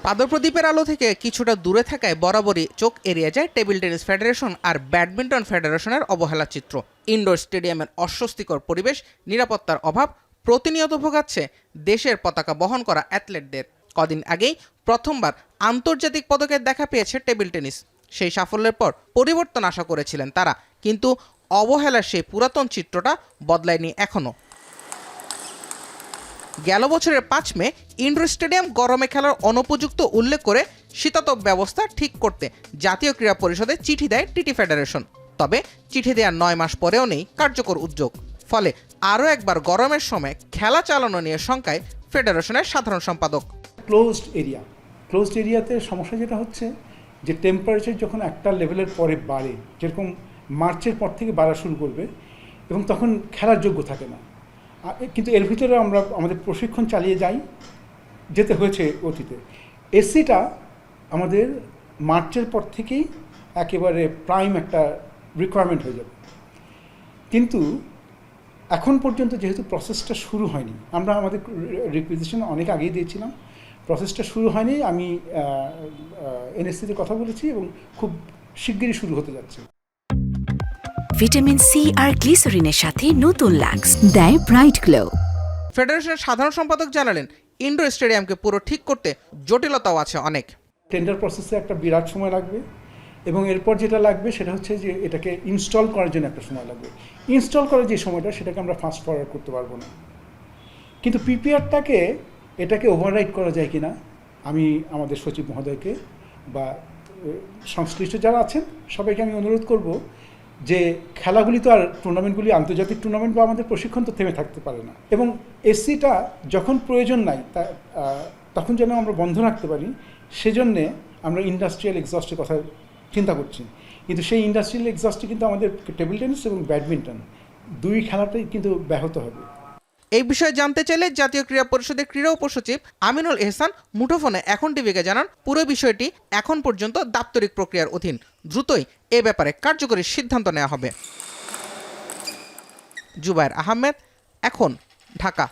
পাদপ্রদীপের আলো থেকে কিছুটা দূরে থাকায় বরাবরই চোখ এড়িয়ে যায় টেবিল টেনিস ফেডারেশন আর ব্যাডমিন্টন ফেডারেশনের অবহেলা চিত্র। ইনডোর স্টেডিয়ামের অস্বস্তিকর পরিবেশ, নিরাপত্তার অভাব প্রতিনিয়ত ভোগাচ্ছে দেশের পতাকা বহন করা অ্যাথলেটদের। কদিন আগেই প্রথমবার আন্তর্জাতিক পদকের দেখা পেয়েছে টেবিল টেনিস। সেই সাফল্যের পর পরিবর্তন আশা করেছিলেন তারা, কিন্তু অবহেলার সেই পুরাতন চিত্রটা বদলায়নি এখনও। গেল বছরের ৫ মে ইনডোর স্টেডিয়াম গরমে খেলার অনুপযুক্ত উল্লেখ করে শীতাতপ ব্যবস্থা ঠিক করতে জাতীয় ক্রীড়া পরিষদে চিঠি দেয় টিটি ফেডারেশন। তবে চিঠি দেওয়ার ৯ মাস পরেও নেই কার্যকর উদ্যোগ। ফলে আরও একবার গরমের সময় খেলা চালানো নিয়ে শঙ্কায় ফেডারেশনের সাধারণ সম্পাদক। ক্লোজড এরিয়াতে সমস্যা যেটা হচ্ছে যে টেম্পারেচার যখন একটা লেভেলের পরে বাড়ে, যেরকম মার্চের পর থেকে বাড়া শুরু করবে এবং তখন খেলার যোগ্য থাকে না। কিন্তু এর ভিতরে আমরা আমাদের প্রশিক্ষণ চালিয়ে যেতে হয়েছে অতীতে। এসিটা আমাদের মার্চের পর থেকেই একেবারে প্রাইম একটা রিকোয়ারমেন্ট হয়ে যাবে। কিন্তু এখন পর্যন্ত যেহেতু প্রসেসটা শুরু হয়নি, আমরা আমাদের রিকুইজিশন অনেক আগেই দিয়েছিলাম, প্রসেসটা শুরু হয়নি। আমি এনএসসিতে কথা বলেছি এবং খুব শিগগিরই শুরু হতে যাচ্ছে। ভিটামিন সি আর গ্লিসারিনের সাথে নতুন লাক্স দেয় ব্রাইট গ্লো। ফেডারেশনের সাধারণ সম্পাদক জানালেন, ইনডোর স্টেডিয়ামকে পুরো ঠিক করতে জটিলতাও আছে অনেক। টেন্ডার প্রসেসে একটা বিরাট সময় লাগবে এবং এরপর যেটা লাগবে সেটা হচ্ছে যে এটাকে ইনস্টল করার জন্য একটা সময় লাগবে। ইনস্টল করার যে সময়টা সেটাকে আমরা ফাস্ট ফরওয়ার্ড করতে পারবো না। কিন্তু এটাকে ওভাররাইড করা যায় কিনা, আমি আমাদের সচিব মহোদয়কে বা সংশ্লিষ্ট যারা আছেন সবাইকে আমি অনুরোধ করব যে খেলাগুলি তো আর টুর্নামেন্টগুলি আন্তর্জাতিক টুর্নামেন্ট বা আমাদের প্রশিক্ষণ তো থেমে থাকতে পারে না, এবং এসিটা যখন প্রয়োজন নাই তখন যেন আমরা বন্ধ রাখতে পারি। সেজন্যে আমরা ইন্ডাস্ট্রিয়াল এক্সস্টের কথা চিন্তা করছি। কিন্তু সেই ইন্ডাস্ট্রিয়াল এক্সস্টে কিন্তু আমাদের টেবিল টেনিস এবং ব্যাডমিন্টন দুই খেলাটাই কিন্তু ব্যাহত হবে। এই বিষয়ে জানতে চাইলে জাতীয় ক্রীড়া পরিষদের ক্রীড়া উপসচিব আমিনুল এহসান মুঠোফোনে এখন টিভিকে জানান, পুরো বিষয়টি এখন পর্যন্ত দাপ্তরিক প্রক্রিয়ার অধীন, দ্রুতই এ ব্যাপারে কার্যকরী সিদ্ধান্ত নেওয়া হবে। জুবায়ের আহমেদ, এখন, ঢাকা।